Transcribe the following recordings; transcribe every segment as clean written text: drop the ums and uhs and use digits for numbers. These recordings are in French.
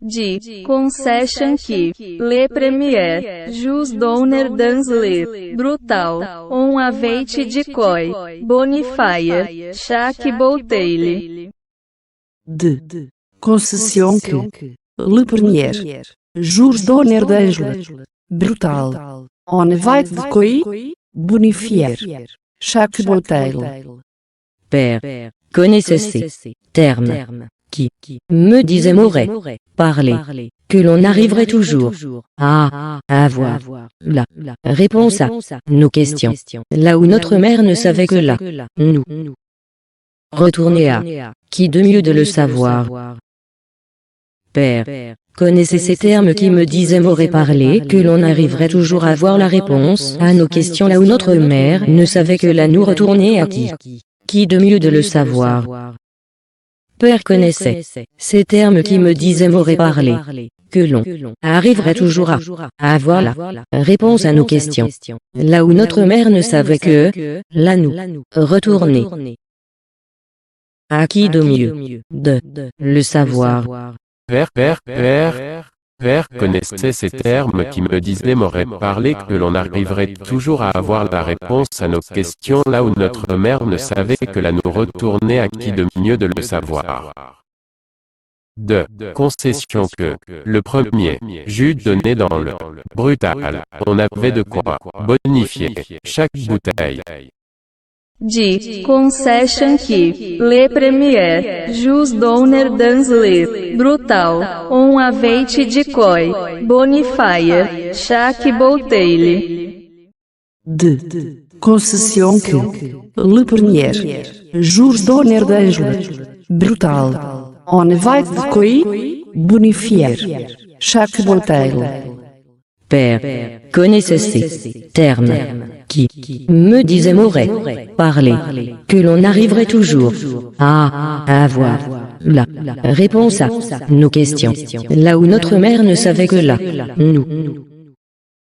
de concession que le premier jus donner dans le brutal on avait de coi bonifier chaque bouteille de concession que le premier jus donner dans le brutal on avait de coi bonifier chaque bouteille. Père, connaissez ces termes qui me disaient Moret, parler, que l'on arriverait toujours à avoir la réponse à nos questions, là où notre mère ne savait que là, nous. Retourner à qui de mieux de le savoir. Père, connaissez ces termes qui me disaient Moret parler, que l'on arriverait toujours à avoir la réponse à nos questions là où notre mère ne savait que là, nous retourner à qui de mieux de le savoir. Père connaissait ces termes qui me disaient Moret parler, que l'on arriverait toujours à avoir la réponse à nos questions, là où notre mère ne savait que là, nous retourner à qui de mieux de le savoir. Père connaissait ces termes qui me disaient Moret parler, que l'on arriverait toujours à avoir la réponse à nos questions là où notre mère ne savait que là, nous retourner à qui de mieux de le savoir. De concession que le premier jus donné dans le brutal, on avait de quoi bonifier chaque bouteille. de concession que le premier jus donner dans le brutal on avait de coi bonifier chaque bouteille De concession que le premier jus donner dans le brutal on avait de quoi bonifier chaque bouteille. Père, connaissez ces termes qui me disaient Moret parler, que l'on arriverait toujours à avoir la réponse à nos questions, là où notre mère ne savait que là, nous.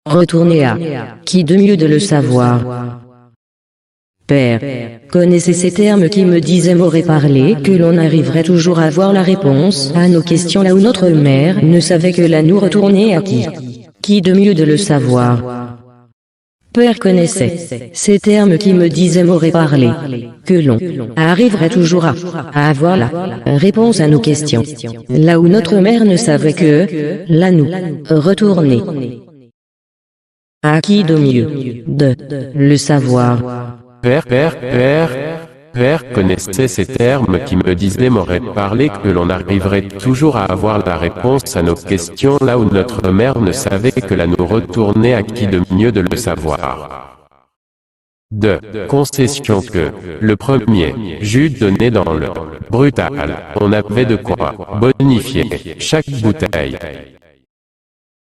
Retourner à qui de mieux de le savoir. Père, connaissez ces termes qui me disaient Moret parler, que l'on arriverait toujours à avoir la réponse à nos questions là où notre mère ne savait que là, nous retourner à qui de mieux de le savoir. Père connaissait ces termes qui me disaient Moret parler, que l'on arriverait toujours à avoir la réponse à nos questions, là où notre mère ne savait que là, nous retourner à qui de mieux de le savoir. Père connaissait ces termes qui me disaient Moret parler, que l'on arriverait toujours à avoir la réponse à nos questions là où notre mère ne savait que là, nous retourner à qui de mieux de le savoir. De concession que le premier jus donné dans le brutal, on avait de quoi bonifier chaque bouteille.